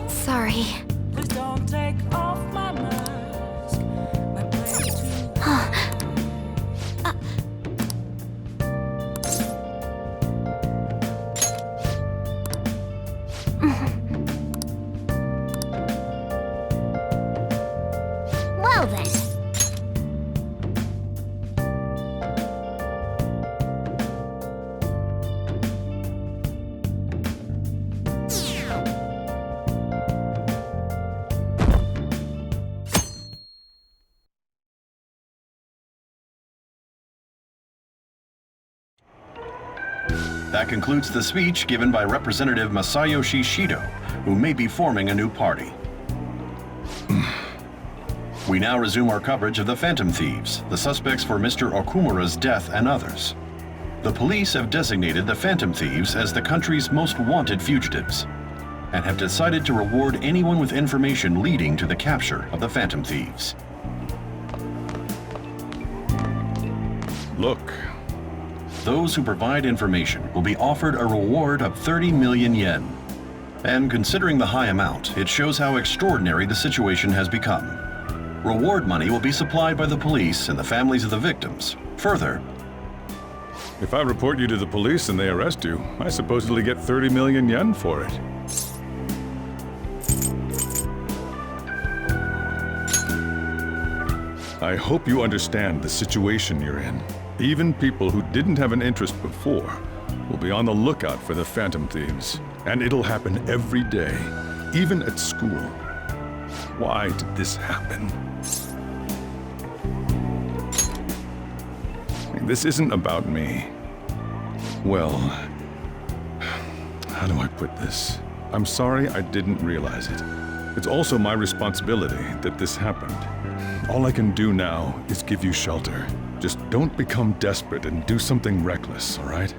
Sorry. Please don't take off my mask. My place Well then. That concludes the speech given by Representative Masayoshi Shido, who may be forming a new party. We now resume our coverage of the Phantom Thieves, the suspects for Mr. Okumura's death and others. The police have designated the Phantom Thieves as the country's most wanted fugitives, and have decided to reward anyone with information leading to the capture of the Phantom Thieves. Look. Those who provide information will be offered a reward of 30 million yen. And considering the high amount, it shows how extraordinary the situation has become. Reward money will be supplied by the police and the families of the victims. Further, If I report you to the police and they arrest you, I supposedly get 30 million yen for it. I hope you understand the situation you're in. Even people who didn't have an interest before will be on the lookout for the Phantom Thieves. And it'll happen every day, even at school. Why did this happen? This isn't about me. Well, how do I put this? I'm sorry I didn't realize it. It's also my responsibility that this happened. All I can do now is give you shelter. Just don't become desperate and do something reckless, all right?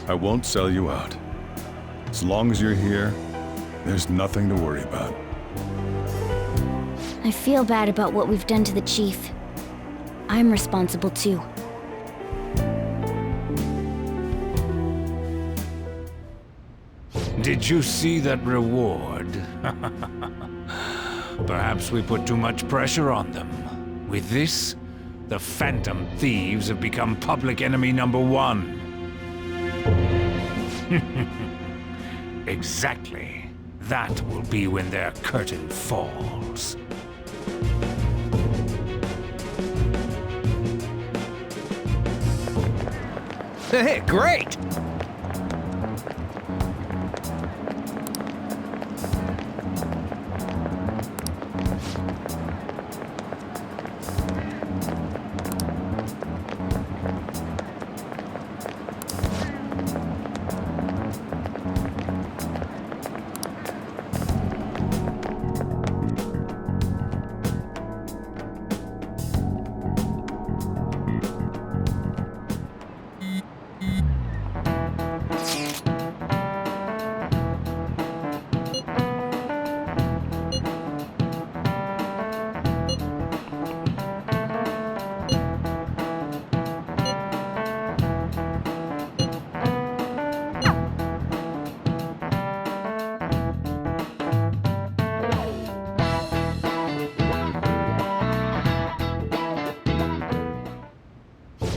I won't sell you out. As long as you're here, there's nothing to worry about. I feel bad about what we've done to the chief. I'm responsible too. Did you see that reward? Perhaps we put too much pressure on them. With this, the Phantom Thieves have become public enemy #1. Exactly. That will be when their curtain falls. Hey, great!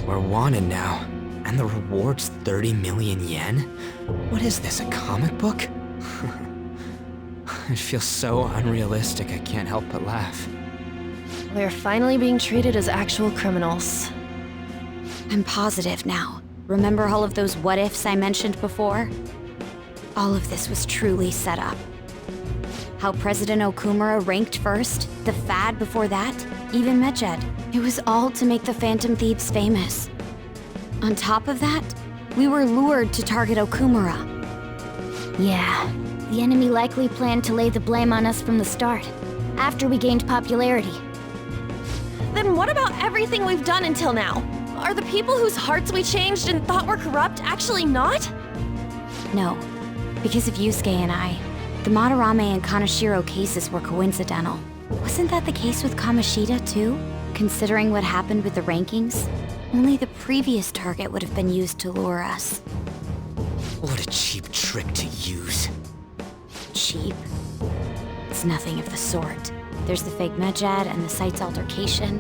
We're wanted now, and the reward's 30 million yen? What is this, a comic book? It feels so unrealistic I can't help but laugh. We're finally being treated as actual criminals. I'm positive now. Remember all of those what-ifs I mentioned before? All of this was truly set up. How President Okumura ranked first, the fad before that, even Medjed. It was all to make the Phantom Thieves famous. On top of that, we were lured to target Okumura. Yeah, the enemy likely planned to lay the blame on us from the start, after we gained popularity. Then what about everything we've done until now? Are the people whose hearts we changed and thought were corrupt actually not? No, because of Yusuke and I. The Madarame and Kaneshiro cases were coincidental. Wasn't that the case with Kamoshida, too? Considering what happened with the rankings? Only the previous target would have been used to lure us. What a cheap trick to use. Cheap? It's nothing of the sort. There's the fake medjed and the site's altercation.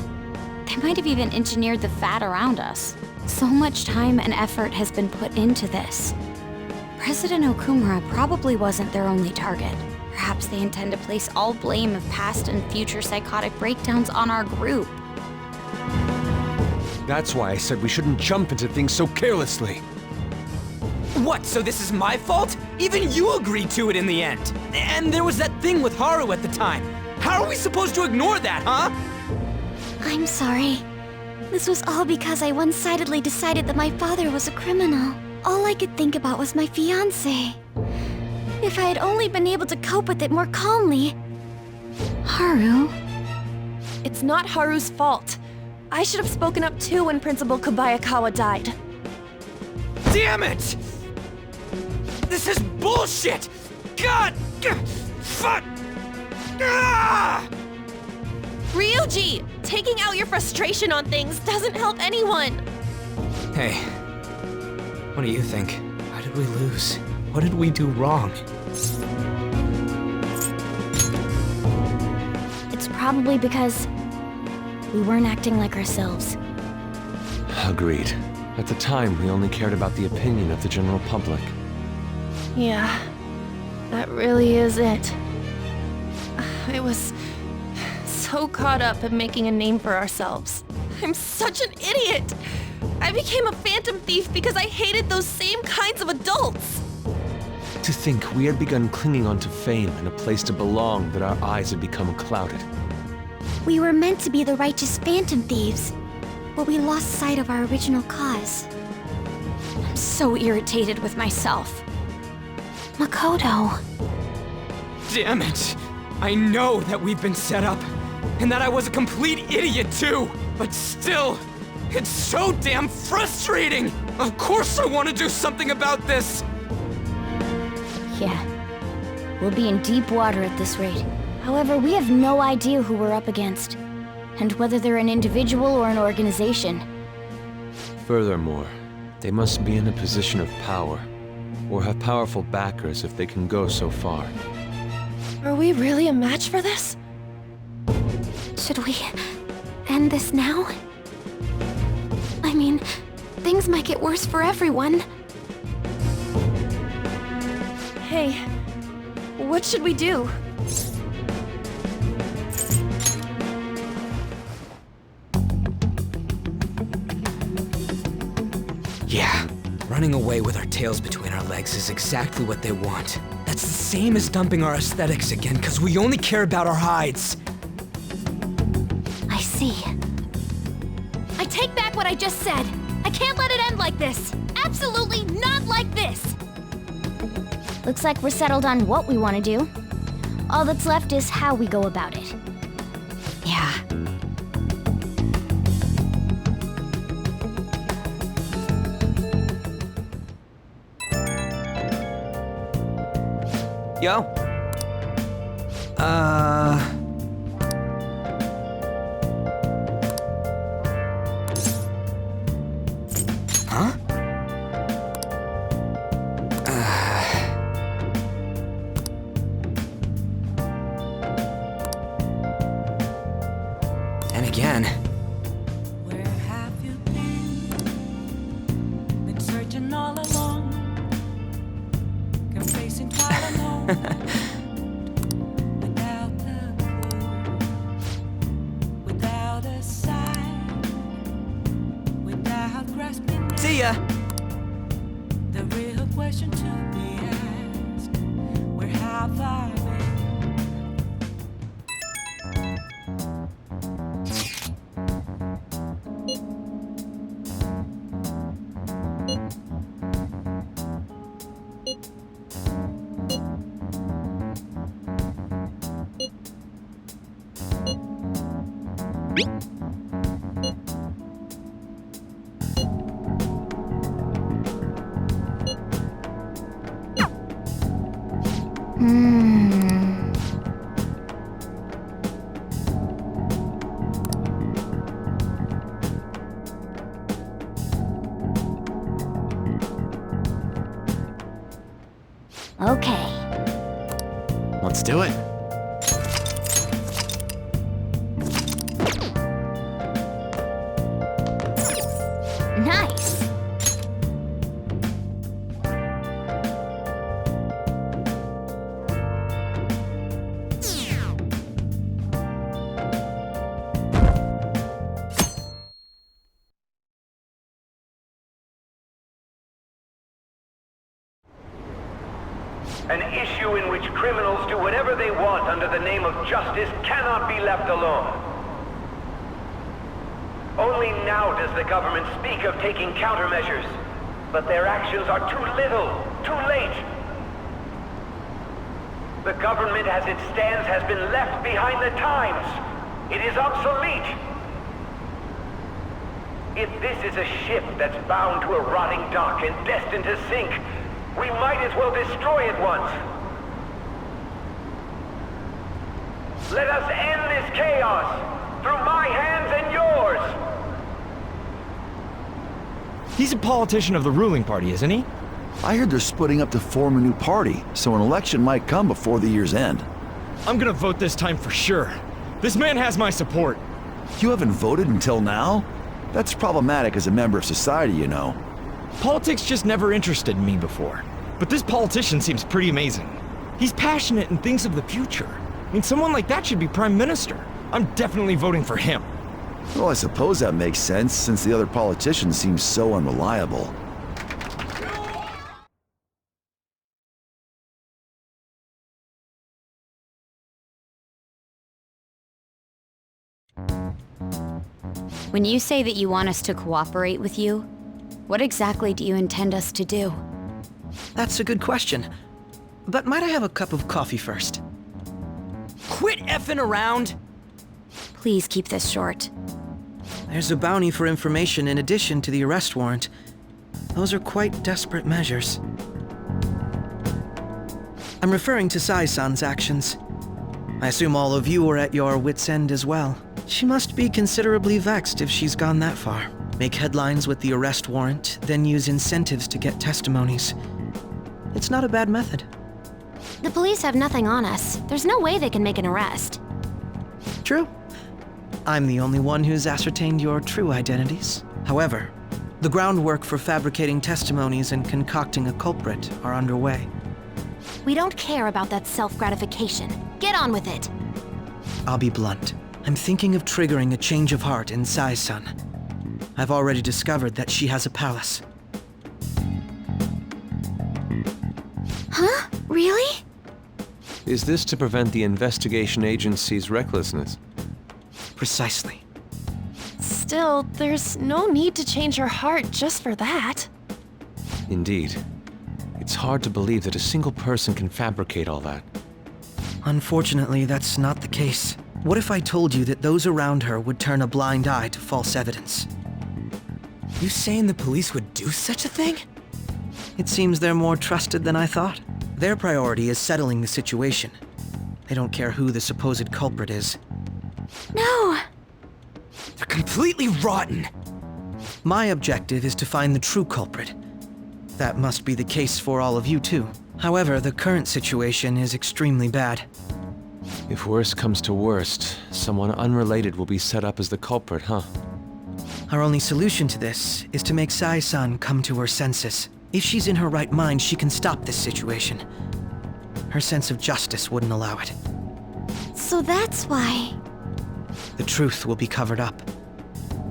They might have even engineered the fat around us. So much time and effort has been put into this. President Okumura probably wasn't their only target. Perhaps they intend to place all blame of past and future psychotic breakdowns on our group. That's why I said we shouldn't jump into things so carelessly. What, so this is my fault? Even you agreed to it in the end. And there was that thing with Haru at the time. How are we supposed to ignore that, huh? I'm sorry. This was all because I one-sidedly decided that my father was a criminal. All I could think about was my fiancé. If I had only been able to cope with it more calmly. Haru? It's not Haru's fault. I should have spoken up too when Principal Kobayakawa died. Damn it! This is bullshit! God! Fuck! Ah! Ryuji! Taking out your frustration on things doesn't help anyone! Hey, what do you think? Why did we lose? What did we do wrong? It's probably because we weren't acting like ourselves. Agreed. At the time, we only cared about the opinion of the general public. Yeah, that really is it. I was so caught up in making a name for ourselves. I'm such an idiot! I became a phantom thief because I hated those same kinds of adults! To think we had begun clinging onto fame and a place to belong that our eyes had become clouded. We were meant to be the righteous phantom thieves, but we lost sight of our original cause. I'm so irritated with myself. Makoto. Damn it! I know that we've been set up, and that I was a complete idiot too! But still, it's so damn frustrating! Of course I want to do something about this! Yeah. We'll be in deep water at this rate. However, we have no idea who we're up against, and whether they're an individual or an organization. Furthermore, they must be in a position of power, or have powerful backers if they can go so far. Are we really a match for this? Should we end this now? I mean, things might get worse for everyone. Hey, what should we do? Yeah, running away with our tails between our legs is exactly what they want. That's the same as dumping our aesthetics again, because we only care about our hides. I see. I take back what I just said. I can't let it end like this. Absolutely not like this. Looks like we're settled on what we want to do. All that's left is how we go about it. Yeah. Yo. Huh? And again. Where have you been? Been searching all along. Confessing quite alone. Without a clue. Without a sign. Without grasping. See ya! The real question to be asked. Where have I been? Okay. Let's do it. Nice. An issue in which criminals do whatever they want under the name of justice cannot be left alone. Only now does the government speak of taking countermeasures, but their actions are too little, too late. The government as it stands has been left behind the times. It is obsolete. If this is a ship that's bound to a rotting dock and destined to sink, we might as well destroy it once. Let us end this chaos through my hands and yours. He's a politician of the ruling party, isn't he? I heard they're splitting up to form a new party, so an election might come before the year's end. I'm gonna vote this time for sure. This man has my support. You haven't voted until now? That's problematic as a member of society, you know. Politics just never interested me before. But this politician seems pretty amazing. He's passionate and thinks of the future. I mean, someone like that should be prime minister. I'm definitely voting for him. Well, I suppose that makes sense, since the other politicians seem so unreliable. When you say that you want us to cooperate with you, what exactly do you intend us to do? That's a good question. But might I have a cup of coffee first? Quit effing around! Please keep this short. There's a bounty for information in addition to the arrest warrant. Those are quite desperate measures. I'm referring to Sai-san's actions. I assume all of you are at your wits' end as well. She must be considerably vexed if she's gone that far. Make headlines with the arrest warrant, then use incentives to get testimonies. It's not a bad method. The police have nothing on us. There's no way they can make an arrest. True. I'm the only one who's ascertained your true identities. However, the groundwork for fabricating testimonies and concocting a culprit are underway. We don't care about that self-gratification. Get on with it. I'll be blunt. I'm thinking of triggering a change of heart in Sai-san. I've already discovered that she has a palace. Huh? Really? Is this to prevent the investigation agency's recklessness? Precisely. Still, there's no need to change her heart just for that. Indeed. It's hard to believe that a single person can fabricate all that. Unfortunately, that's not the case. What if I told you that those around her would turn a blind eye to false evidence? You saying the police would do such a thing? It seems they're more trusted than I thought. Their priority is settling the situation. They don't care who the supposed culprit is. No! They're completely rotten! My objective is to find the true culprit. That must be the case for all of you too. However, the current situation is extremely bad. If worst comes to worst, someone unrelated will be set up as the culprit, huh? Our only solution to this is to make Sai-san come to her senses. If she's in her right mind, she can stop this situation. Her sense of justice wouldn't allow it. So that's why... The truth will be covered up,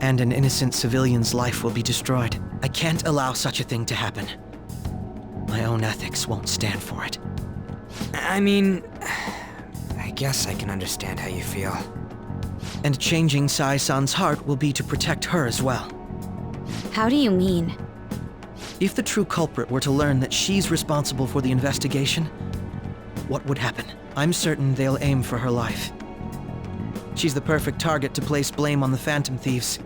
and an innocent civilian's life will be destroyed. I can't allow such a thing to happen. My own ethics won't stand for it. I mean... I guess I can understand how you feel. And changing Sai-san's heart will be to protect her as well. How do you mean? If the true culprit were to learn that she's responsible for the investigation, what would happen? I'm certain they'll aim for her life. She's the perfect target to place blame on the Phantom Thieves.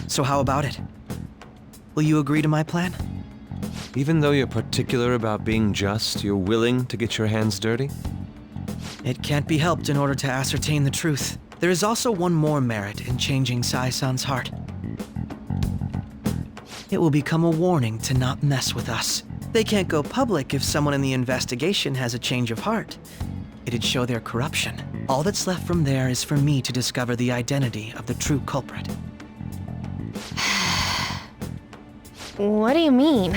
So how about it? Will you agree to my plan? Even though you're particular about being just, you're willing to get your hands dirty? It can't be helped in order to ascertain the truth. There is also one more merit in changing Sai-san's heart. It will become a warning to not mess with us. They can't go public if someone in the investigation has a change of heart. It'd show their corruption. All that's left from there is for me to discover the identity of the true culprit. What do you mean?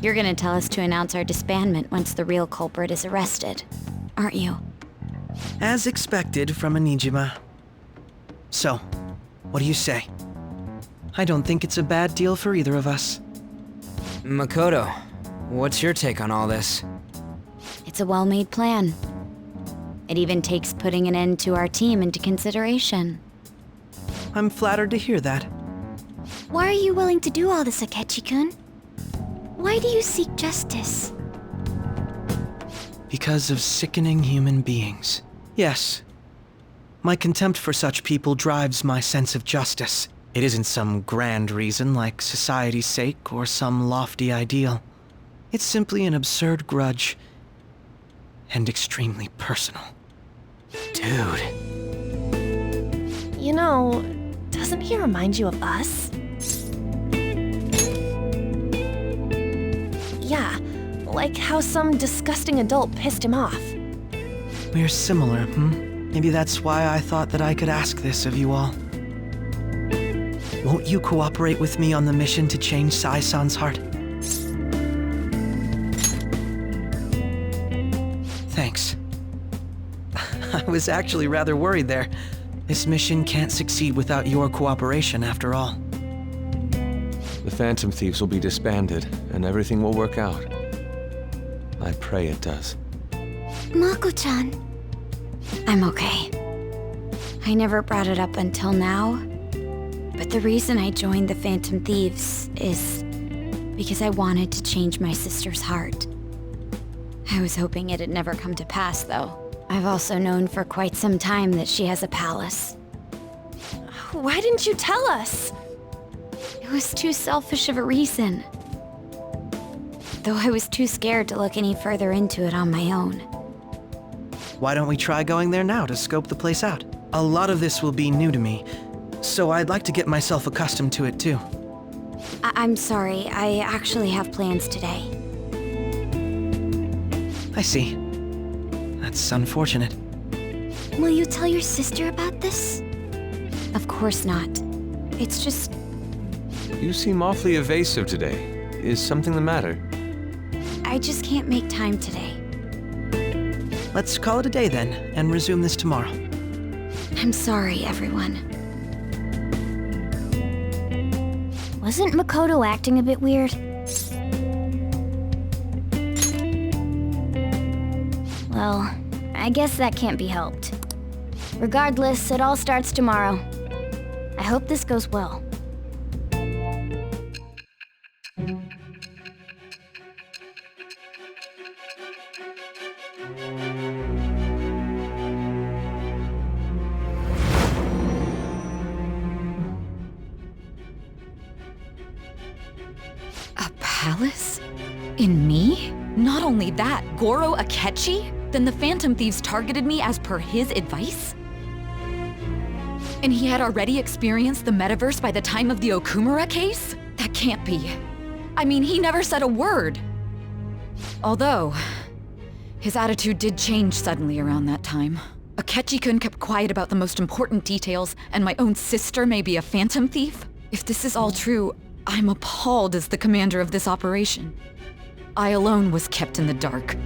You're gonna tell us to announce our disbandment once the real culprit is arrested, aren't you? As expected from a Nijima. So, what do you say? I don't think it's a bad deal for either of us. Makoto, what's your take on all this? It's a well-made plan. It even takes putting an end to our team into consideration. I'm flattered to hear that. Why are you willing to do all this, Akechi-kun? Why do you seek justice? Because of sickening human beings. Yes. My contempt for such people drives my sense of justice. It isn't some grand reason like society's sake or some lofty ideal. It's simply an absurd grudge. And extremely personal. Dude. You know, doesn't he remind you of us? Yeah, like how some disgusting adult pissed him off. We're similar, Maybe that's why I thought that I could ask this of you all. Won't you cooperate with me on the mission to change Sai-san's heart? Thanks. I was actually rather worried there. This mission can't succeed without your cooperation, after all. The Phantom Thieves will be disbanded, and everything will work out. I pray it does. Mako-chan. I'm okay. I never brought it up until now, but the reason I joined the Phantom Thieves is because I wanted to change my sister's heart. I was hoping it'd never come to pass, though. I've also known for quite some time that she has a palace. Why didn't you tell us? It was too selfish of a reason. Though I was too scared to look any further into it on my own. Why don't we try going there now to scope the place out? A lot of this will be new to me, so I'd like to get myself accustomed to it too. I'm sorry, I actually have plans today. I see. That's unfortunate. Will you tell your sister about this? Of course not. It's just... You seem awfully evasive today. Is something the matter? I just can't make time today. Let's call it a day then, and resume this tomorrow. I'm sorry, everyone. Wasn't Makoto acting a bit weird? Well, I guess that can't be helped. Regardless, it all starts tomorrow. I hope this goes well. Palace? In me? Not only that, Goro Akechi? Then the Phantom Thieves targeted me as per his advice? And he had already experienced the metaverse by the time of the Okumura case? That can't be. I mean, he never said a word. Although, his attitude did change suddenly around that time. Akechi-kun kept quiet about the most important details, and my own sister may be a Phantom Thief? If this is all true, I'm appalled as the commander of this operation. I alone was kept in the dark.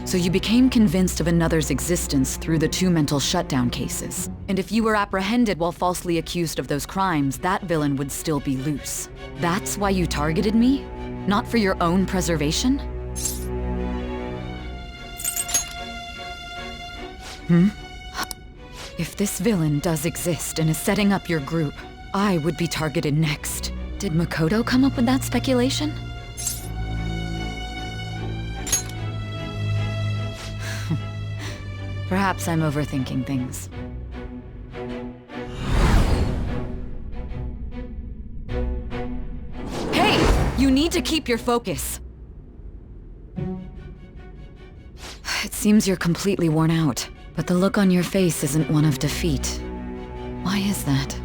So you became convinced of another's existence through the 2 mental shutdown cases. And if you were apprehended while falsely accused of those crimes, that villain would still be loose. That's why you targeted me? Not for your own preservation? If this villain does exist and is setting up your group, I would be targeted next. Did Makoto come up with that speculation? Perhaps I'm overthinking things. Hey! You need to keep your focus. It seems you're completely worn out, but the look on your face isn't one of defeat. Why is that?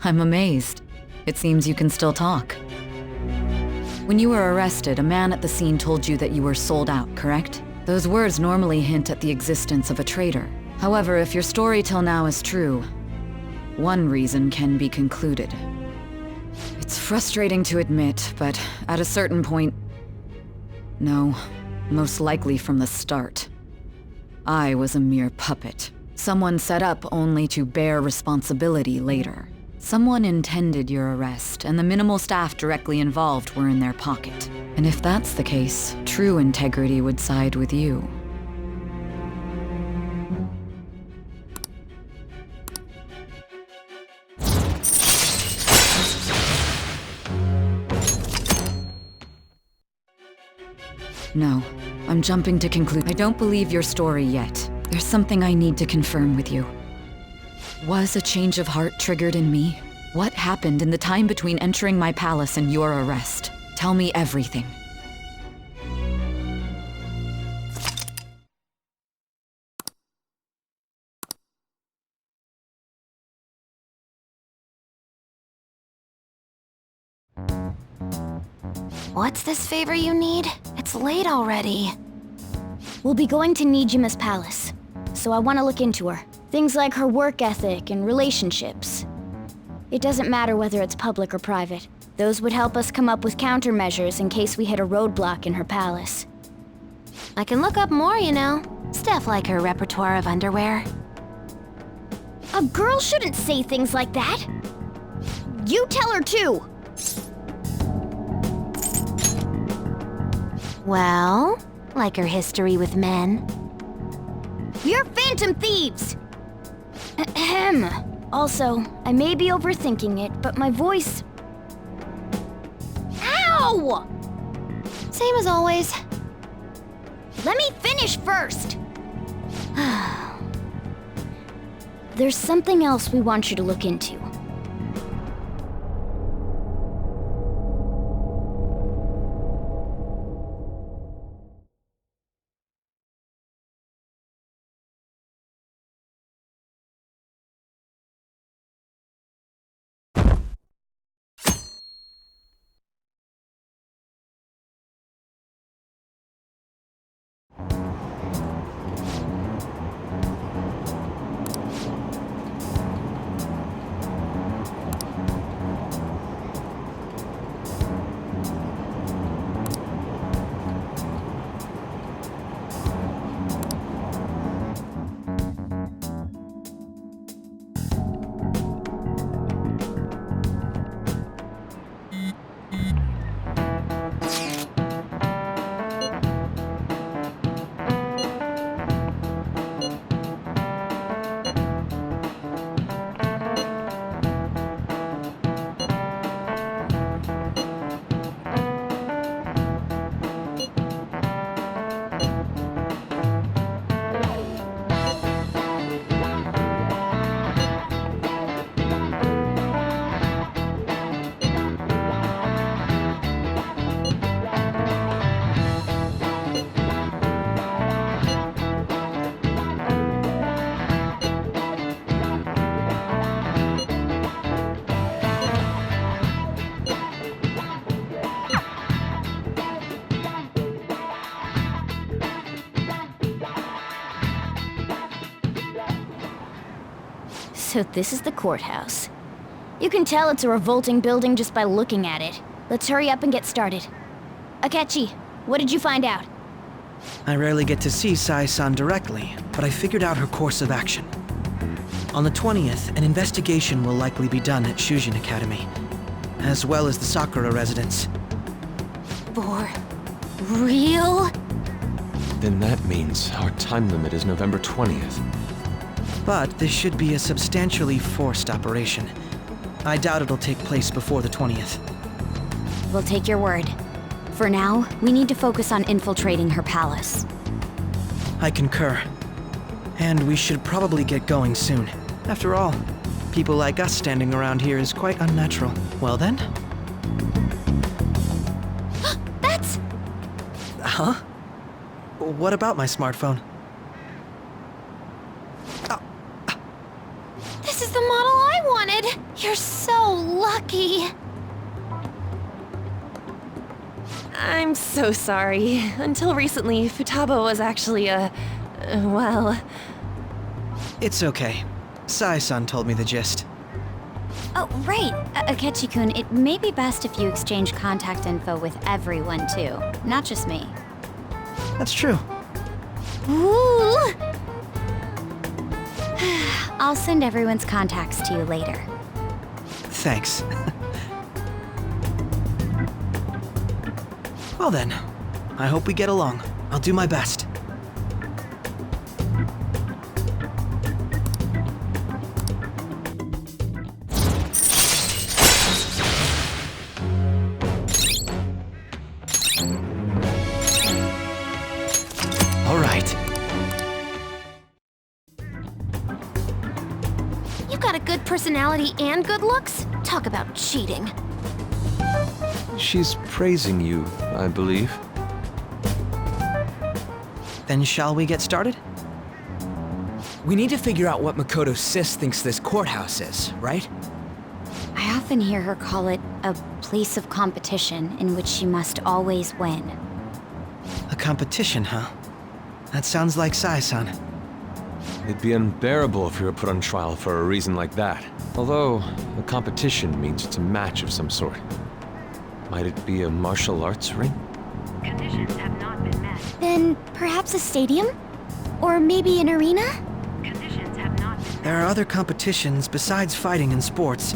I'm amazed. It seems you can still talk. When you were arrested, a man at the scene told you that you were sold out, correct? Those words normally hint at the existence of a traitor. However, if your story till now is true, one reason can be concluded. It's frustrating to admit, but at a certain point... No, most likely from the start. I was a mere puppet. Someone set up only to bear responsibility later. Someone intended your arrest, and the minimal staff directly involved were in their pocket. And if that's the case, true integrity would side with you. No, I'm jumping to conclude. I don't believe your story yet. There's something I need to confirm with you. Was a change of heart triggered in me? What happened in the time between entering my palace and your arrest? Tell me everything. What's this favor you need? It's late already. We'll be going to Nijima's palace, so I want to look into her. Things like her work ethic and relationships. It doesn't matter whether it's public or private. Those would help us come up with countermeasures in case we hit a roadblock in her palace. I can look up more, you know. Stuff like her repertoire of underwear. A girl shouldn't say things like that. You tell her too. Well, like her history with men. We're phantom thieves! Ahem. Also, I may be overthinking it, but my voice... Ow! Same as always. Let me finish first! There's something else we want you to look into. So this is the courthouse. You can tell it's a revolting building just by looking at it. Let's hurry up and get started. Akechi, what did you find out? I rarely get to see Sai-san directly, but I figured out her course of action. On the 20th, an investigation will likely be done at Shujin Academy, as well as the Sakura residence. For real? Then that means our time limit is November 20th. But this should be a substantially forced operation. I doubt it'll take place before the 20th. We'll take your word. For now, we need to focus on infiltrating her palace. I concur. And we should probably get going soon. After all, people like us standing around here is quite unnatural. Well then? That's... Huh? What about my smartphone? This is the model I wanted! god! You're so lucky! I'm so sorry. Until recently, Futaba was actually well... It's okay. Sai-san told me the gist. Oh, right. Akechi-kun, it may be best if you exchange contact info with everyone, too. Not just me. That's true. Ooh! I'll send everyone's contacts to you later. Thanks. Well then, I hope we get along. I'll do my best. All right. You got a good personality and good looks? Talk about cheating. She's praising you, I believe. Then shall we get started? We need to figure out what Makoto Sis thinks this courthouse is, right? I often hear her call it a place of competition in which she must always win. A competition, huh? That sounds like Sai-san. It'd be unbearable if you were put on trial for a reason like that. Although, a competition means it's a match of some sort. Might it be a martial arts ring? Conditions have not been met. Then perhaps a stadium? Or maybe an arena? Conditions have not been met. There are other competitions besides fighting and sports.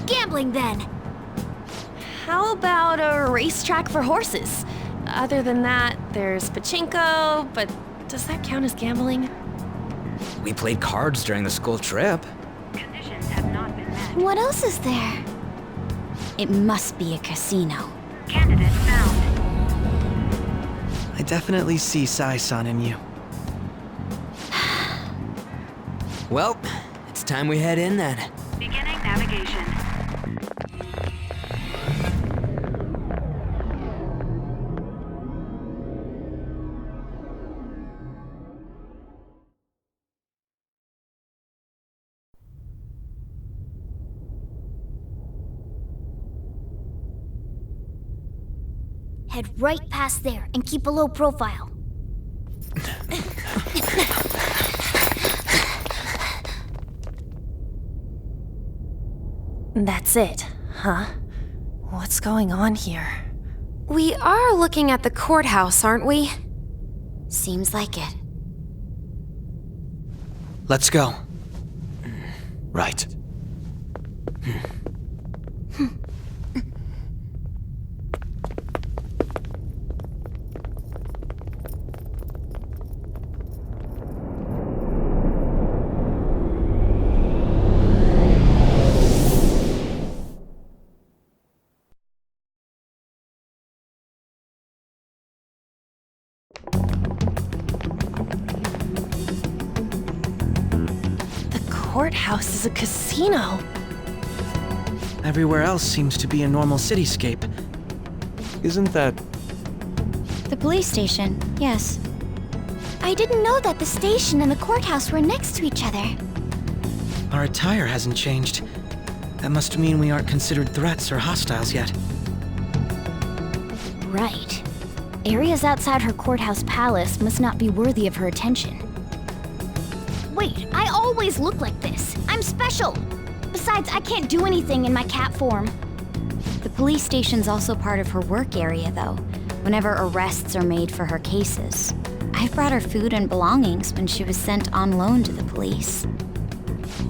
Gambling, then! How about a racetrack for horses? Other than that, there's pachinko, but does that count as gambling? We played cards during the school trip. Conditions have not been met. What else is there? It must be a casino. Candidate found. I definitely see Sai-san in you. Well, it's time we head in then. Beginning navigation. Head right past there and keep a low profile. That's it, huh? What's going on here? We are looking at the courthouse, aren't we? Seems like it. Let's go. Right. Courthouse is a casino. Everywhere else seems to be a normal cityscape. Isn't that... The police station, yes. I didn't know that the station and the courthouse were next to each other. Our attire hasn't changed. That must mean we aren't considered threats or hostiles yet. Right. Areas outside her courthouse palace must not be worthy of her attention. Wait, I always look like this. I'm special. Besides, I can't do anything in my cat form. The police station's also part of her work area, though, whenever arrests are made for her cases. I brought her food and belongings when she was sent on loan to the police.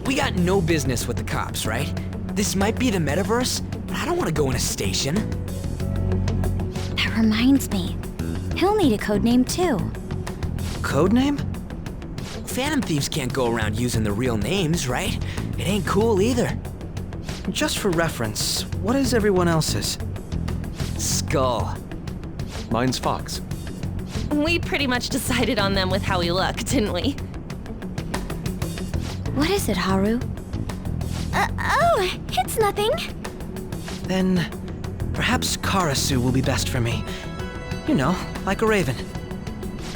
We got no business with the cops, right? This might be the metaverse, but I don't want to go in a station. That reminds me. He'll need a codename, too. Codename? Phantom thieves can't go around using the real names, right? It ain't cool either. Just for reference, what is everyone else's? Skull. Mine's Fox. We pretty much decided on them with how we look, didn't we? What is it, Haru? Oh, it's nothing. Then, perhaps Karasu will be best for me. You know, like a raven.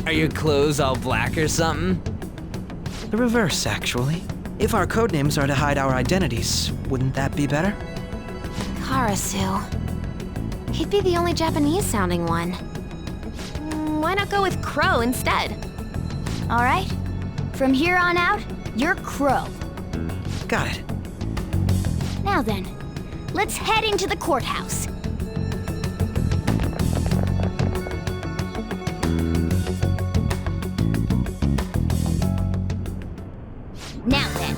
Are your clothes all black or something? The reverse, actually. If our codenames are to hide our identities, wouldn't that be better? Karasu. He'd be the only Japanese-sounding one. Why not go with Crow instead? All right. From here on out, you're Crow. Got it. Now then, let's head into the courthouse. Now then.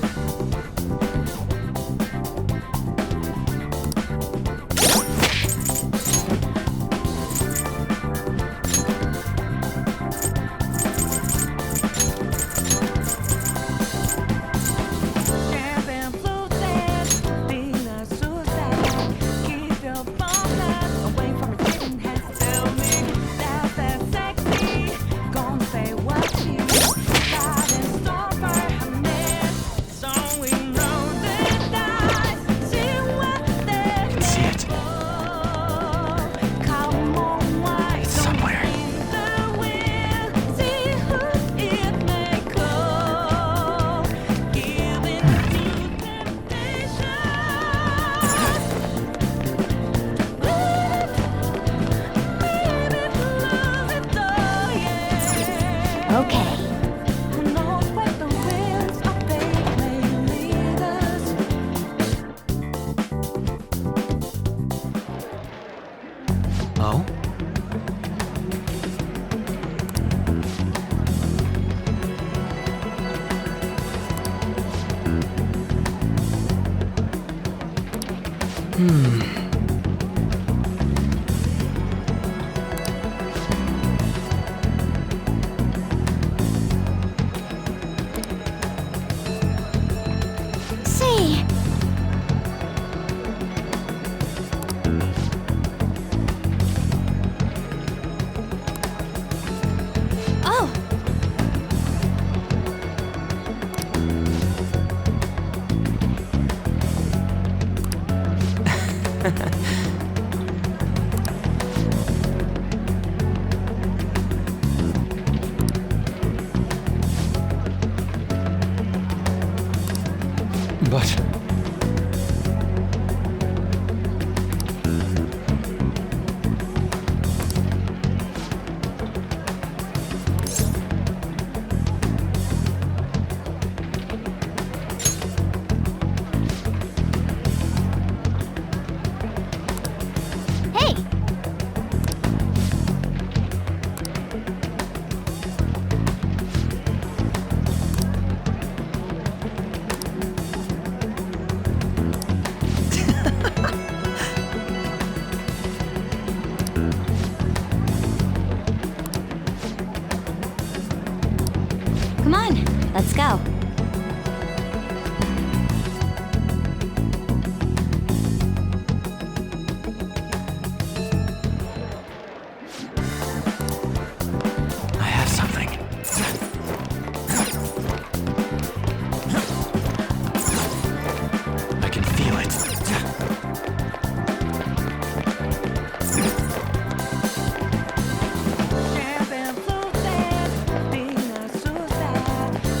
Okay. Oh? Say, oh, But... hey, come on, let's go. I have something. I can feel it.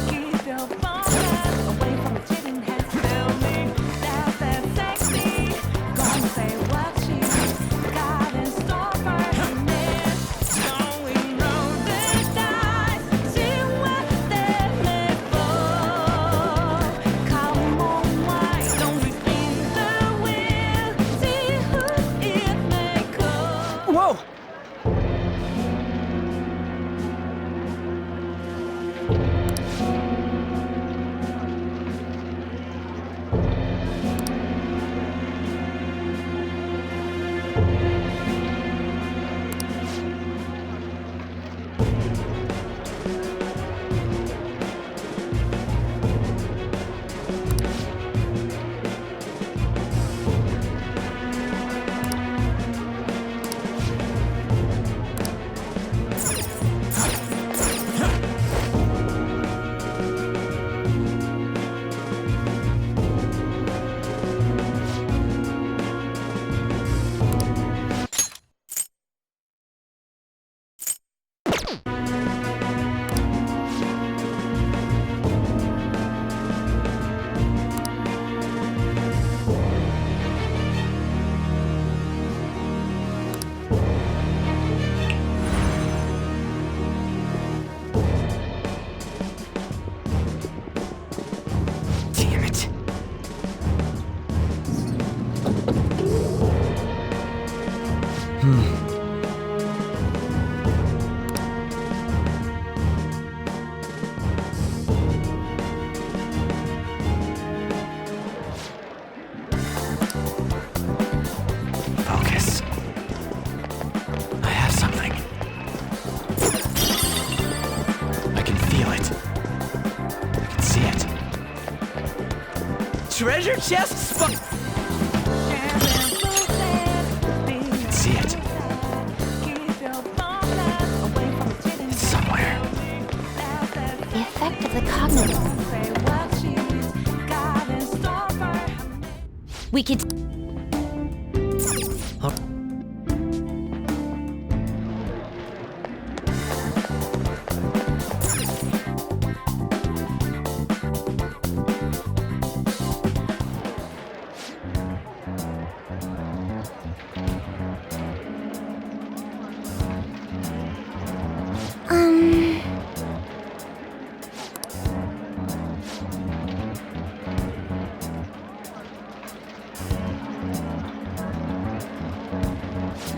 Keep your it. I can see it. Treasure chest spot. I can see it. It's somewhere. The effect of the cognitive. We could.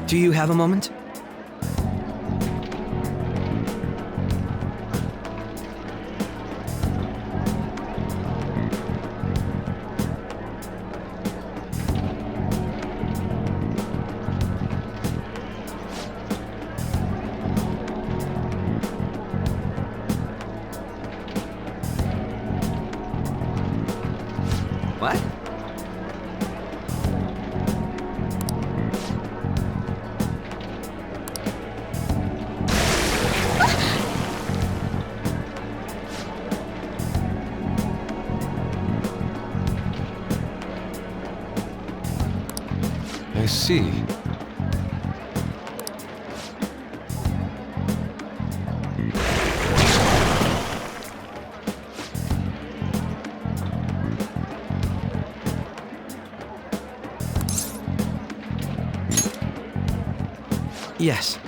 Do you have a moment? What? I see. Yes.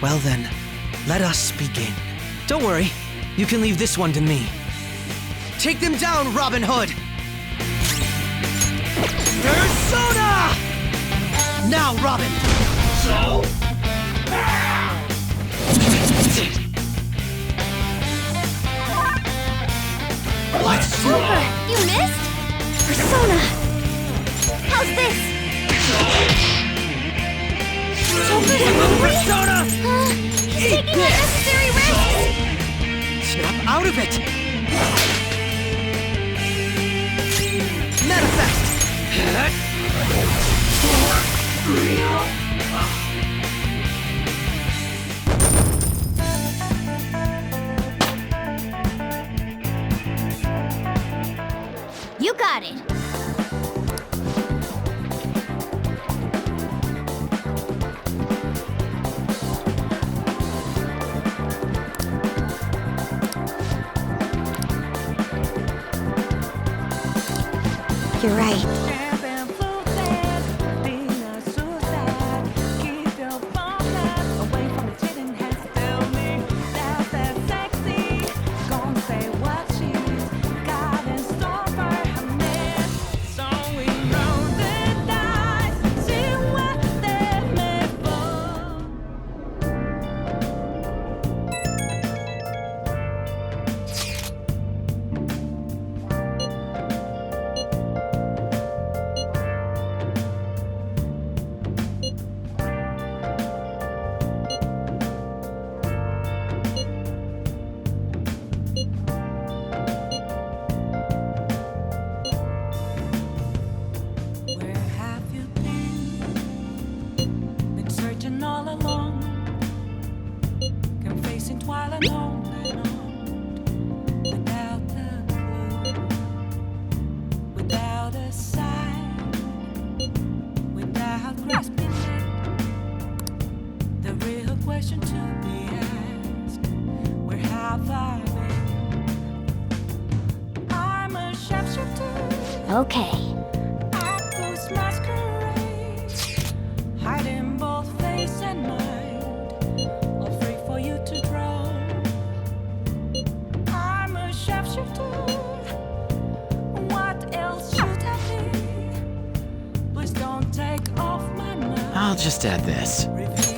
Well then, let us begin. Don't worry, you can leave this one to me. Take them down, Robin Hood! Persona! Now, Robin! Let's do Over! You missed? Persona! How's this? Persona! He's taking unnecessary risks! Snap out of it! Manifest! You got it. You're right. Okay. Hiding both face and mind, all free for you to draw. I'm a shapeshifter. What else should I be? Please don't take off my mind. I'll just add this.